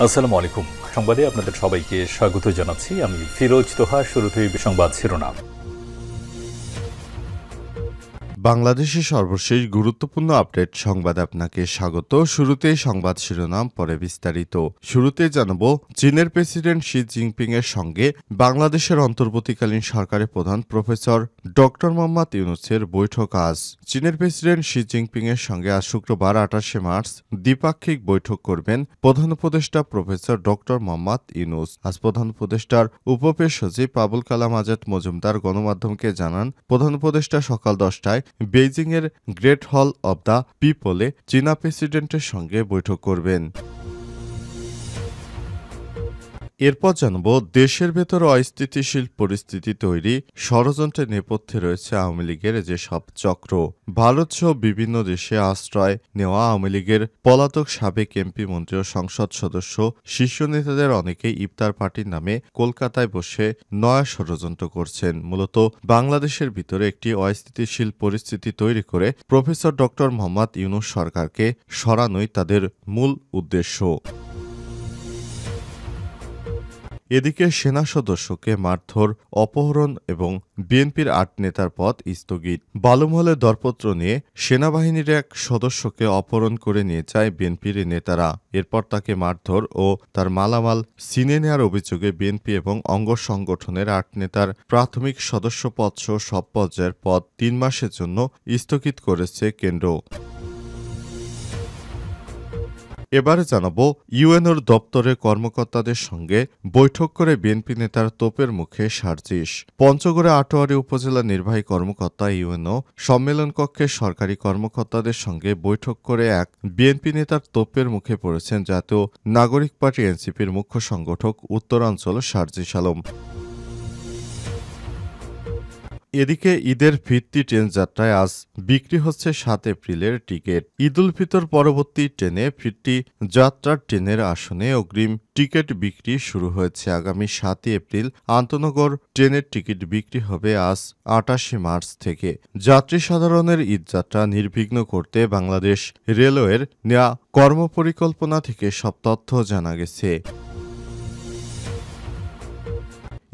আসসালামু আলাইকুম। সংবাদে আপনাদের সবাইকে স্বাগত জানাচ্ছি। আমি ফিরোজ তোহা। শুরুতেই সংবাদ শিরোনাম। বাংলাদেশের সর্বশেষ গুরুত্বপূর্ণ আপডেট সংবাদে আপনাকে স্বাগত। শুরুতেই সংবাদ শিরোনাম, পরে বিস্তারিত। শুরুতে জানাবো, চীনের প্রেসিডেন্ট শি জিনপিং এর সঙ্গে বাংলাদেশের অন্তর্বর্তীকালীন সরকারের প্রধান প্রফেসর ডক্টর মোহাম্মদ ইউনূসের বৈঠক আজ। চীনের প্রেসিডেন্ট শি জিনপিং এর সঙ্গে আজ শুক্রবার ২৮শে মার্চ দ্বিপাক্ষিক বৈঠক করবেন প্রধান উপদেষ্টা প্রফেসর ডক্টর মোহাম্মদ ইউনূস। আজ প্রধান উপদেষ্টার উপপেশ সচিব আবুল কালাম আজাদ মজুমদার গণমাধ্যমকে জানান, প্রধান উপদেষ্টা সকাল ১০টায় বেইজিংয়ের গ্রেট হল অব দ্য পিপলে চীনা প্রেসিডেন্টের সঙ্গে বৈঠক করবেন। এরপর জানাব, দেশের ভেতর অস্থিতিশীল পরিস্থিতি তৈরি ষড়যন্ত্রের নেপথ্যে রয়েছে আওয়ামী লীগের যেসব চক্র। ভারতসহ বিভিন্ন দেশে আশ্রয় নেওয়া আওয়ামী লীগের পলাতক সাবেক এমপি, মন্ত্রী ও সংসদ সদস্য শীর্ষ নেতাদের অনেকেই ইফতার পার্টির নামে কলকাতায় বসে নয়া ষড়যন্ত্র করছেন। মূলত বাংলাদেশের ভিতরে একটি অস্থিতিশীল পরিস্থিতি তৈরি করে প্রফেসর ডক্টর মোহাম্মদ ইউনূস সরকারকে সরানোই তাদের মূল উদ্দেশ্য। এদিকে সেনা সদস্যকে মারধর, অপহরণ এবং বিএনপির ৮ নেতার পদ স্থগিত। বালুমহলে দরপত্র নিয়ে সেনাবাহিনীর এক সদস্যকে অপহরণ করে নিয়ে যায় বিএনপির নেতারা। এরপর তাকে মারধর ও তার মালামাল ছিনিয়ে নেওয়ার অভিযোগে বিএনপি এবং অঙ্গ সংগঠনের ৮ নেতার প্রাথমিক সদস্য পদসহ সব পর্যায়ের পদ ৩ মাসের জন্য স্থগিত করেছে কেন্দ্র। এবারে জানাবো, ইউএনওর দপ্তরে কর্মকর্তাদের সঙ্গে বৈঠক করে বিএনপি নেতার তোপের মুখে সার্জিস। পঞ্চগড়ে আটোয়ারী উপজেলা নির্বাহী কর্মকর্তা ইউএনও সম্মেলন কক্ষে সরকারি কর্মকর্তাদের সঙ্গে বৈঠক করে এক বিএনপি নেতার তোপের মুখে পড়েছেন জাতীয় নাগরিক পার্টি এনসিপির মুখ্য সংগঠক উত্তরাঞ্চল সার্জিস আলম। এদিকে ঈদের ফিরতি ট্রেন যাত্রায় আজ বিক্রি হচ্ছে ৭ এপ্রিলের টিকিট। ঈদ উল ফিতর পরবর্তী ট্রেনে ফিরতি যাত্রার ট্রেনের আসনে অগ্রিম টিকিট বিক্রি শুরু হয়েছে। আগামী ৭ এপ্রিল আন্তনগর ট্রেনের টিকিট বিক্রি হবে আজ ২৮শে মার্চ থেকে। যাত্রী সাধারণের ঈদযাত্রা নির্বিঘ্ন করতে বাংলাদেশ রেলওয়ের নেওয়া কর্মপরিকল্পনা থেকে সব তথ্য জানা গেছে।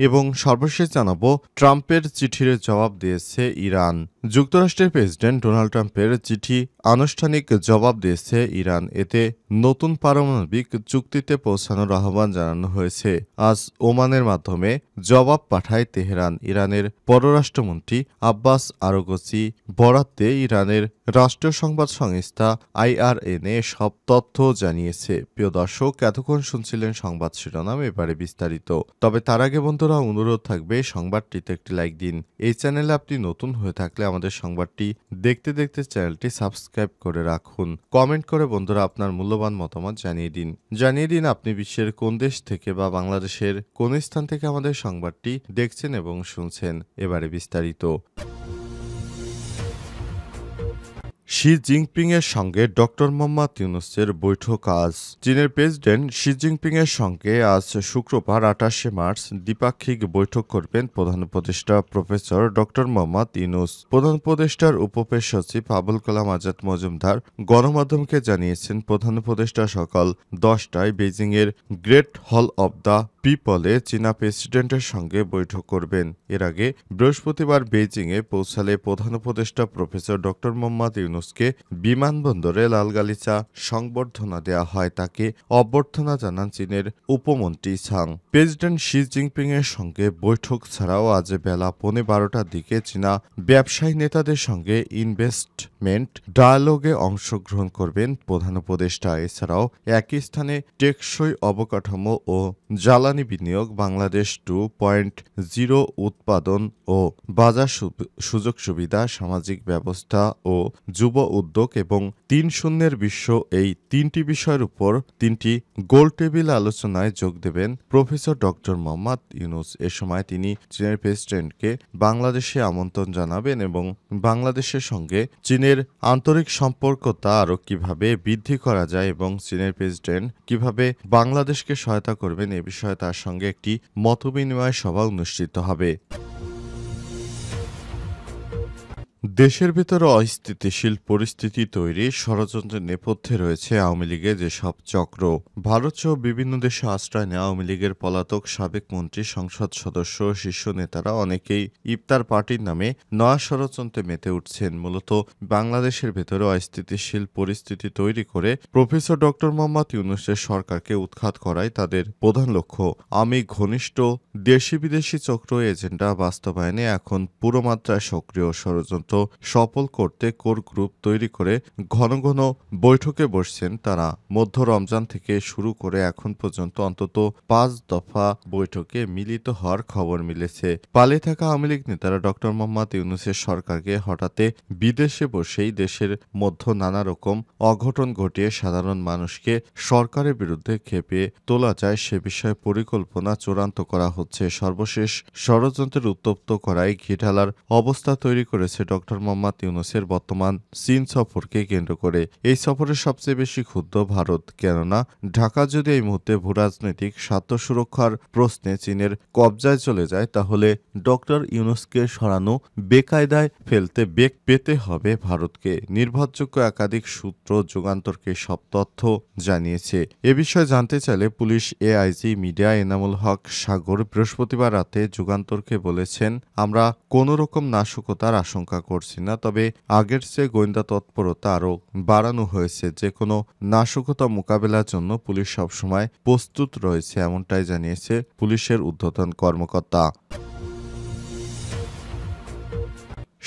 এবং সর্বশেষ জানাবো, ট্রাম্পের চিঠির জবাব দিয়েছে ইরান। যুক্তরাষ্ট্রের প্রেসিডেন্ট ডোনাল্ড ট্রাম্পের চিঠি আনুষ্ঠানিক জবাব দিয়েছে ইরান। এতে নতুন পারমাণবিক চুক্তিতে পৌঁছানোর আহ্বান জানানো হয়েছে। আজ ওমানের মাধ্যমে জবাব পাঠায় তেহরান। ইরানের পররাষ্ট্রমন্ত্রী আব্বাস আরাগচি বরাতে ইরানের রাষ্ট্রীয় সংবাদ সংস্থা IRNA সব তথ্য জানিয়েছে। প্রিয় দর্শক, এতক্ষণ শুনছিলেন সংবাদ শিরোনাম, এবারে বিস্তারিত। তবে তার আগে বন্ধুরা, অনুরোধ থাকবে সংবাদটিতে একটি লাইক দিন। এই চ্যানেলে আপনি নতুন হয়ে থাকলে আমাদের সংবাদটি দেখতে দেখতে চ্যানেলটি সাবস্ক্রাইব করে রাখুন। কমেন্ট করে বন্ধুরা আপনার মূল্যবান মতামত জানিয়ে দিন আপনি বিশ্বের কোন দেশ থেকে বা বাংলাদেশের কোন স্থান থেকে আমাদের সংবাদটি দেখছেন এবং শুনছেন। এবারে বিস্তারিত। শি জিনপিং এর সঙ্গে ডক্টর মোহাম্মদ ইউনূসের বৈঠক আজ। চীনের প্রেসিডেন্ট শি জিনপিং এর সঙ্গে আজ শুক্রবার ২৮শে মার্চ দ্বিপাক্ষিক বৈঠক করবেন প্রধান উপদেষ্টা প্রফেসর ডক্টর মোহাম্মদ ইউনূস। প্রধান উপদেষ্টার উপপেশ সচিব আবুল কালাম আজাদ মজুমদার গণমাধ্যমকে জানিয়েছেন, প্রধান উপদেষ্টা সকাল ১০টায় বেইজিংয়ের গ্রেট হল অব দ্য পিপলে চীনা প্রেসিডেন্টের সঙ্গে বৈঠক করবেন। এর আগে বৃহস্পতিবার বেইজিংয়ে পৌঁছালে প্রধান উপদেষ্টা প্রফেসর ডক্টর মোহাম্মদ ইউনূসকে বিমানবন্দরে লাল গালিচা সংবর্ধনা দেওয়া হয়। তাকে অভ্যর্থনা জানান চীনের উপমন্ত্রী ছাং। প্রেসিডেন্ট শি জিনপিং এর সঙ্গে বৈঠক ছাড়াও আজ বেলা ১২:১৫টার দিকে চীনা ব্যবসায়ী নেতাদের সঙ্গে ইনভেস্টমেন্ট ডায়ালগে অংশগ্রহণ করবেন প্রধান উপদেষ্টা। এছাড়াও একই স্থানে টেকসই অবকাঠামো ও জ্বালানি বিনিয়োগ, বাংলাদেশ 2.0 উৎপাদন ও বাজার সুযোগ সুবিধা, সামাজিক ব্যবস্থা ও যুব উদ্যোগ এবং ৩-০ বিশ্ব, এই ৩টি বিষয়ের উপর ৩টি গোলটেবিল আলোচনায় যোগ দেবেন প্রফেসর ডক্টর মোহাম্মদ ইউনূস। এ সময় তিনি চীনের প্রেসিডেন্টকে বাংলাদেশে আমন্ত্রণ জানাবেন এবং বাংলাদেশের সঙ্গে চীনের আন্তরিক সম্পর্কতা আরও কিভাবে বৃদ্ধি করা যায় এবং চীনের প্রেসিডেন্ট কিভাবে বাংলাদেশকে সহায়তা করবেন এ বিষয়ে তার সঙ্গে একটি মতবিনিময় সভা অনুষ্ঠিত হবে। দেশের ভেতরে অস্থিতিশীল পরিস্থিতি তৈরি ষড়যন্ত্রের নেপথ্যে রয়েছে আওয়ামী লীগের যেসব চক্র। ভারতসহ বিভিন্ন দেশে আশ্রয় নেওয়া আওয়ামী লীগের পলাতক সাবেক মন্ত্রী, সংসদ সদস্য, শীর্ষ নেতারা অনেকেই ইফতার পার্টির নামে নয়া ষড়যন্ত্রে মেতে উঠছেন, মূলত বাংলাদেশের ভেতরে অস্থিতিশীল পরিস্থিতি তৈরি করে প্রফেসর ডক্টর মোহাম্মদ ইউনূসের সরকারকে উৎখাত করাই তাদের প্রধান লক্ষ্য। আমি ঘনিষ্ঠ দেশি বিদেশি চক্র এজেন্ডা বাস্তবায়নে এখন পুরো মাত্রায় সক্রিয়। ষড়যন্ত্র সফল করতে কোর গ্রুপ তৈরি করে ঘন ঘন বৈঠকে বসছেন তারা। মধ্য রমজান থেকে শুরু করে এখন পর্যন্ত অন্তত 5 দফা বৈঠকে মিলিত হওয়ার খবর মিলেছে। পালিয়ে থাকা আওয়ামী লীগ নেতারা ডক্টর মোহাম্মদ ইউনূসের সরকারকে হঠাতে বিদেশে বসেই দেশের মধ্যে নানা রকম অঘটন ঘটিয়ে সাধারণ মানুষকে সরকারের বিরুদ্ধে খেপিয়ে তোলা যায় সে বিষয়ে পরিকল্পনা চূড়ান্ত করা হচ্ছে। সর্বশেষ ষড়যন্ত্রের উত্তপ্ত করায় ঘিঢালার অবস্থা তৈরি করেছে ডক্টর মোহাম্মদ ইউনূসের বর্তমান চীন সফরকে কেন্দ্র করে। এই সফরে সবচেয়ে বেশি ক্ষুব্ধ ভারত, কেননা ঢাকা যদি এই মুহূর্তে ভূরাজনৈতিক স্বার্থ সুরক্ষার প্রশ্নে চীনের কবজায় চলে যায়, তাহলে ডক্টর ইউনূসকে সরানো বেকায়দায় ফেলতে বেগ পেতে হবে ভারতকে। নির্ভরযোগ্য একাধিক সূত্র যুগান্তরকে সব তথ্য জানিয়েছে। এ বিষয়ে জানতে চাইলে police AIG media Enamul Haque সাগর বৃহস্পতিবার রাতে যুগান্তরকে বলেছেন, আমরা কোনো রকম নাশকতার আশঙ্কা করছি না, তবে আগের চেয়ে গোয়েন্দা তৎপরতা আরও বাড়ানো হয়েছে। যে কোনো নাশকতা মোকাবেলার জন্য পুলিশ সবসময় প্রস্তুত রয়েছে, এমনটাই জানিয়েছে পুলিশের ঊর্ধ্বতন কর্মকর্তা।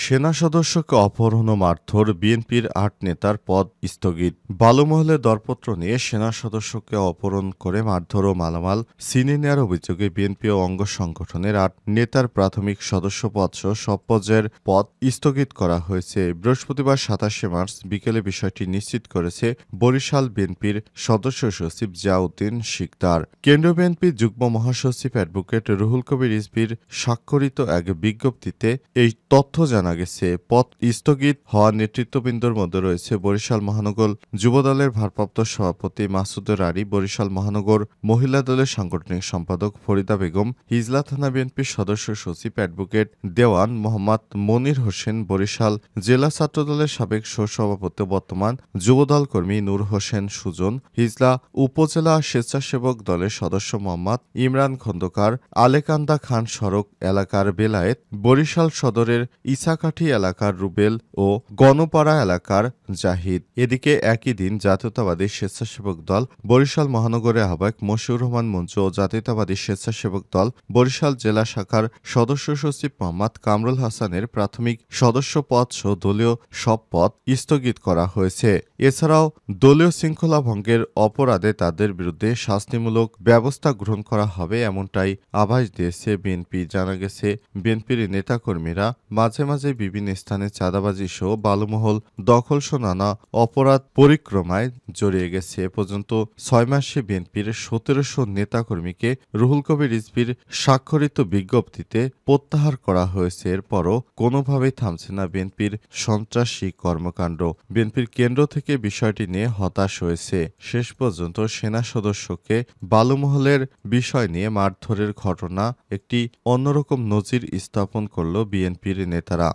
সেনা সদস্যকে অপহরণ ও মারধর, বিএনপির 8 নেতার পদ স্থগিত। বালুমহলে দরপত্র নিয়ে সেনা সদস্যকে অপহরণ করে মারধর ও মালামাল ছিনিয়ে নেওয়ার অভিযোগে বিএনপি ও অঙ্গ সংগঠনের 8 নেতার প্রাথমিক সদস্য পদসহ সব পর্যায়ের পদ স্থগিত করা হয়েছে। বৃহস্পতিবার 27 মার্চ বিকেলে বিষয়টি নিশ্চিত করেছে বরিশাল বিএনপির সদস্য সচিব জিয়াউদ্দিন শিকদার। কেন্দ্রীয় বিএনপির যুগ্ম মহাসচিব অ্যাডভোকেট রুহুল কবির রিজভীর স্বাক্ষরিত এক বিজ্ঞপ্তিতে এই তথ্য জানা গেছে। পদ স্থগিত হওয়া নেতৃত্ববৃন্দর মধ্যে রয়েছে বরিশাল মহানগর যুবদলের ভারপ্রাপ্ত সভাপতি মাসুদুর আলী, বরিশাল মহানগর মহিলা দলের সাংগঠনিক সম্পাদক ফরিদা বেগম, হিজলা থানা বিএনপির সদস্য সচিব অ্যাডভোকেট দেওয়ান মোহাম্মদ মনির হোসেন, বরিশাল জেলা ছাত্রদলের সাবেক সহসভাপতি বর্তমান যুবদল কর্মী নূর হোসেন সুজন, হিজলা উপজেলা স্বেচ্ছাসেবক দলের সদস্য মোহাম্মদ ইমরান খন্দকার, আলেকান্দা খান সড়ক এলাকার বেলায়েত, বরিশাল সদরের ইসাকাঠি এলাকার রুবেল ও গণপাড়া এলাকার জাহিদ। এদিকে একই দিন জাতীয়তাবাদী স্বেচ্ছাসেবক দল বরিশাল মহানগরের আহ্বায়ক মশিউর রহমান মঞ্জু ও জাতীয়তাবাদী স্বেচ্ছাসেবক দল বরিশাল জেলা শাখার সদস্য সচিব মোহাম্মদ কামরুল হাসানের প্রাথমিক সদস্য পদ সহ দলীয় সব পদ স্থগিত করা হয়েছে। এছাড়াও দলীয় শৃঙ্খলা ভঙ্গের অপরাধে তাদের বিরুদ্ধে শাস্তিমূলক ব্যবস্থা গ্রহণ করা হবে, এমনটাই আভাস দিয়েছে বিএনপি। জানা গেছে, বিএনপির নেতাকর্মীরা মাঝে মাঝে বিভিন্ন স্থানে চাঁদাবাজি সহ বালুমহল দখল সহ নানা অপরাধ পরিক্রমায় জড়িয়ে গেছে। এ পর্যন্ত 6 মাসে বিএনপির 1700 নেতাকর্মীকে রুহুল কবির রিজভীর স্বাক্ষরিত বিজ্ঞপ্তিতে প্রত্যাহার করা হয়েছে। এরপরও কোনোভাবেই থামছে না বিএনপির সন্ত্রাসী কর্মকাণ্ড। বিএনপির কেন্দ্র থেকে বিষয়টি নিয়ে হতাশ হয়েছে। শেষ পর্যন্ত সেনা সদস্যকে বালুমহলের বিষয় নিয়ে মারধরের ঘটনা একটি অন্যরকম নজির স্থাপন করল বিএনপির নেতারা।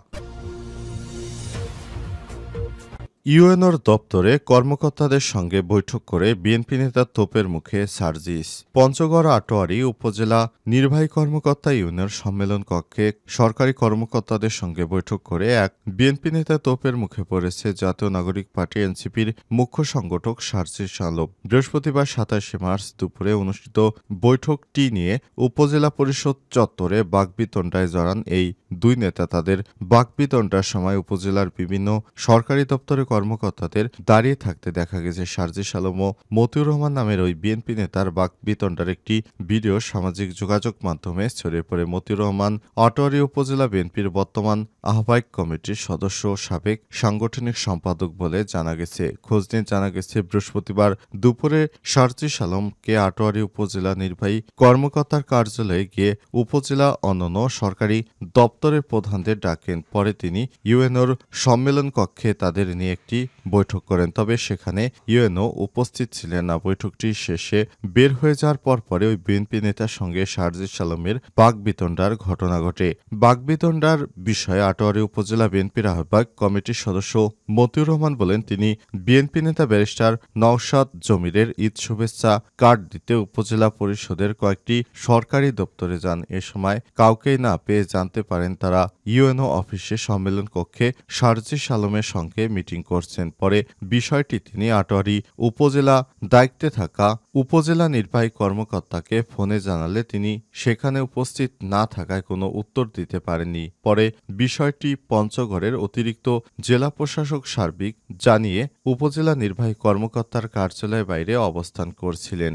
ইউএনওর দপ্তরে কর্মকর্তাদের সঙ্গে বৈঠক করে বিএনপি নেতা তোপের মুখে সার্জিস। পঞ্চগড় আটোয়ারী উপজেলা নির্বাহী কর্মকর্তা ইউনিয়ন সম্মেলন কক্ষে সরকারি কর্মকর্তাদের সঙ্গে বৈঠক করে এক বিএনপি নেতা তোপের মুখে পড়েছে জাতীয় নাগরিক পার্টি এনসিপির মুখ্য সংগঠক সার্জিস আলম। বৃহস্পতিবার 27 মার্চ দুপুরে অনুষ্ঠিত বৈঠকটি নিয়ে উপজেলা পরিষদ চত্বরে বাকবিতণ্ডায় জড়ান এই দুই নেতা। তাদের বাকবিতণ্ডার সময় উপজেলার বিভিন্ন সরকারি দপ্তরে কর্মকর্তাদের দাঁড়িয়ে থাকতে দেখা গেছে। সার্জিস আলম ও মতিউর রহমান নামের ওই বিএনপি নেতার বাকবিতণ্ডার একটি ভিডিও সামাজিক যোগাযোগ মাধ্যমে ছড়িয়ে পড়ে। মতিউর রহমান আটোয়ারী উপজেলা বিএনপির বর্তমান আহ্বায়ক কমিটির সদস্য ও সাবেক সাংগঠনিক সম্পাদক বলে জানা গেছে। খোঁজ নিয়ে জানা গেছে, বৃহস্পতিবার দুপুরে সার্জিস আলমকে আটোয়ারী উপজেলা নির্বাহী কর্মকর্তার কার্যালয়ে গিয়ে উপজেলা অন্যান্য সরকারি দপ্তর দপ্তরের প্রধানদের ডাকেন। পরে তিনি ইউএনওর সম্মেলন কক্ষে তাদের নিয়ে একটি বৈঠক করেন। তবে সেখানে ইউএনও উপস্থিত ছিলেন না। বৈঠকটি শেষে বের হয়ে যাওয়ার পরে ওই বিএনপি নেতার সঙ্গে শারজিস আলমের বাকবিতণ্ডার ঘটনা ঘটে। বাকবিতণ্ডার বিষয়ে আটোয়ারী উপজেলা বিএনপির আহ্বায়ক কমিটির সদস্য মতিউর রহমান বলেন, তিনি বিএনপি নেতা ব্যারিস্টার নওশাদ জমিরের ঈদ শুভেচ্ছা কার্ড দিতে উপজেলা পরিষদের কয়েকটি সরকারি দপ্তরে যান। এ সময় কাউকেই না পেয়ে জানতে পারেন তারা ইউএনও অফিসে সম্মেলন কক্ষে শারজিস আলমের সঙ্গে মিটিং করছেন। পরে বিষয়টি তিনি আটোয়ারী উপজেলা দায়িত্বে থাকা উপজেলা নির্বাহী কর্মকর্তাকে ফোনে জানালে তিনি সেখানে উপস্থিত না থাকায় কোনো উত্তর দিতে পারেননি। পরে বিষয়টি পঞ্চগড়ের অতিরিক্ত জেলা প্রশাসক সার্বিক জানিয়ে উপজেলা নির্বাহী কর্মকর্তার কার্যালয়ের বাইরে অবস্থান করছিলেন।